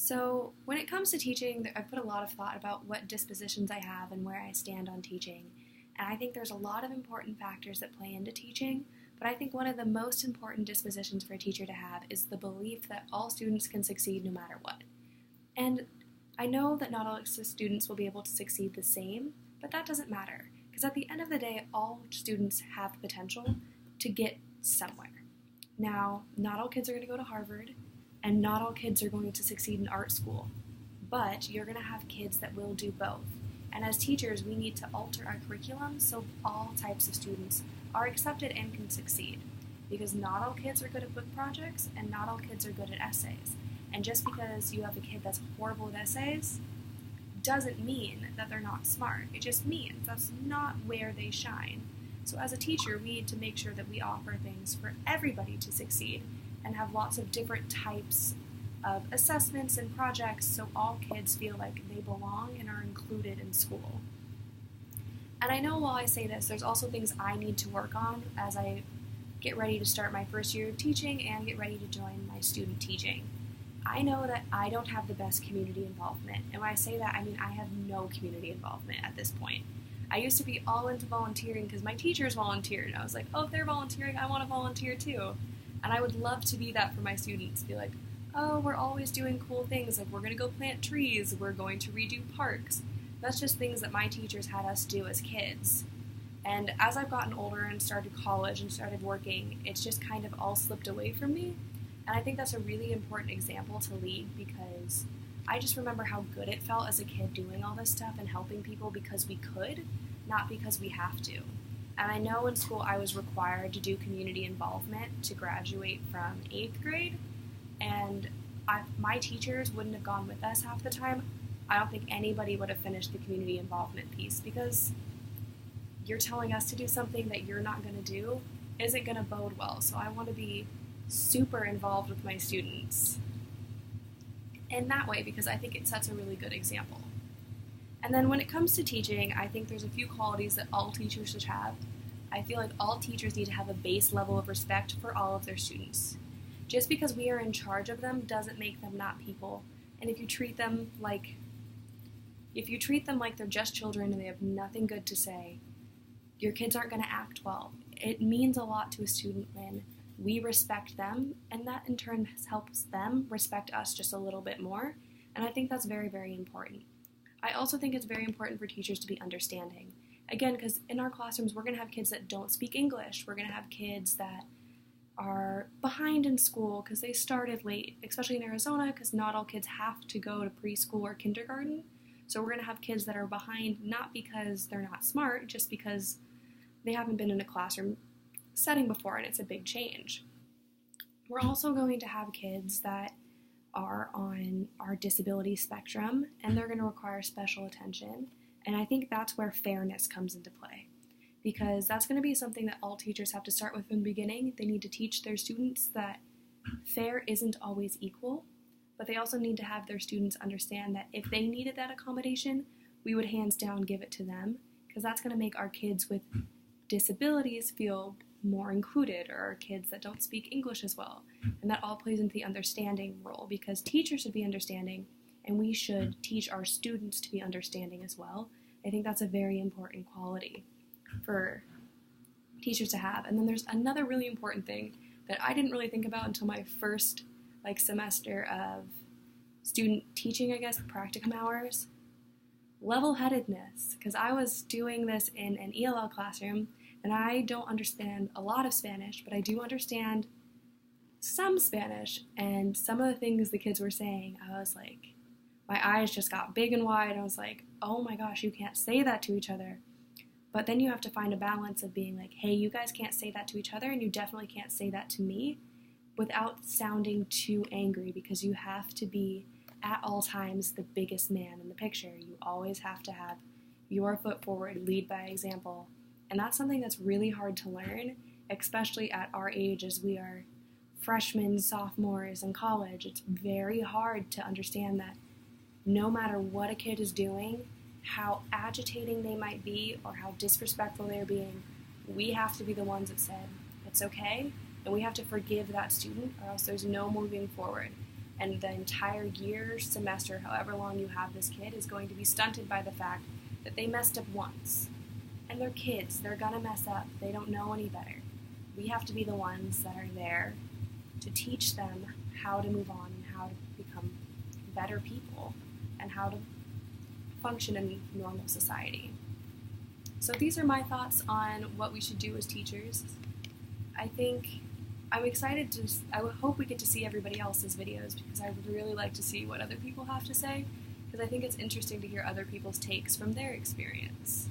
So, when it comes to teaching, I've put a lot of thought about what dispositions I have and where I stand on teaching. And I think there's a lot of important factors that play into teaching, but I think one of the most important dispositions for a teacher to have is the belief that all students can succeed no matter what. And I know that not all students will be able to succeed the same, but that doesn't matter, because at the end of the day, all students have the potential to get somewhere. Now, not all kids are going to go to Harvard, and not all kids are going to succeed in art school, but you're going to have kids that will do both. And as teachers, we need to alter our curriculum so all types of students are accepted and can succeed, because not all kids are good at book projects, and not all kids are good at essays. And just because you have a kid that's horrible at essays doesn't mean that they're not smart. It just means that's not where they shine. So as a teacher, we need to make sure that we offer things for everybody to succeed and have lots of different types of assessments and projects so all kids feel like they belong and are included in school. And I know while I say this, there's also things I need to work on as I get ready to start my first year of teaching and get ready to join my student teaching. I know that I don't have the best community involvement, and when I say that, I mean I have no community involvement at this point. I used to be all into volunteering because my teachers volunteered, and I was like, oh, if they're volunteering, I want to volunteer too. And I would love to be that for my students, be like, oh, we're always doing cool things, like we're going to go plant trees, we're going to redo parks. That's just things that my teachers had us do as kids. And as I've gotten older and started college and started working, it's just kind of all slipped away from me. And I think that's a really important example to lead, because I just remember how good it felt as a kid doing all this stuff and helping people because we could, not because we have to. And I know in school I was required to do community involvement to graduate from 8th grade, and my teachers wouldn't have gone with us half the time. I don't think anybody would have finished the community involvement piece, because you're telling us to do something that you're not going to do isn't going to bode well. So I want to be super involved with my students in that way, because I think it sets a really good example. And then when it comes to teaching, I think there's a few qualities that all teachers should have. I feel like all teachers need to have a base level of respect for all of their students. Just because we are in charge of them doesn't make them not people. And if you treat them like they're just children and they have nothing good to say, your kids aren't going to act well. It means a lot to a student when we respect them, and that in turn helps them respect us just a little bit more. And I think that's very, very important. I also think it's very important for teachers to be understanding. Again, because in our classrooms, we're going to have kids that don't speak English. We're going to have kids that are behind in school because they started late, especially in Arizona, because not all kids have to go to preschool or kindergarten. So we're going to have kids that are behind not because they're not smart, just because they haven't been in a classroom setting before, and it's a big change. We're also going to have kids that are on our disability spectrum, and they're going to require special attention. And I think that's where fairness comes into play, because that's going to be something that all teachers have to start with from the beginning. They need to teach their students that fair isn't always equal, but they also need to have their students understand that if they needed that accommodation, we would hands down give it to them, because that's going to make our kids with disabilities feel more included, or our kids that don't speak English as well. And that all plays into the understanding role, because teachers should be understanding, and we should teach our students to be understanding as well. I think that's a very important quality for teachers to have. And then there's another really important thing that I didn't really think about until my first semester of student teaching, I guess, practicum hours. Level-headedness, because I was doing this in an ELL classroom, and I don't understand a lot of Spanish, but I do understand some Spanish, and some of the things the kids were saying, I was like, my eyes just got big and wide. I was like, oh my gosh, you can't say that to each other. But then you have to find a balance of being like, hey, you guys can't say that to each other, and you definitely can't say that to me without sounding too angry, because you have to be at all times the biggest man in the picture. You always have to have your foot forward, lead by example. And that's something that's really hard to learn, especially at our age as we are freshmen, sophomores in college. It's very hard to understand that no matter what a kid is doing, how agitating they might be or how disrespectful they're being, we have to be the ones that said, it's okay, and we have to forgive that student or else there's no moving forward. and the entire year, semester, however long you have this kid, is going to be stunted by the fact that they messed up once. And they're kids, they're gonna mess up, they don't know any better. We have to be the ones that are there to teach them how to move on and how to become better people and how to function in normal society. So these are my thoughts on what we should do as teachers. I'm excited I hope we get to see everybody else's videos, because I would really like to see what other people have to say, because I think it's interesting to hear other people's takes from their experience.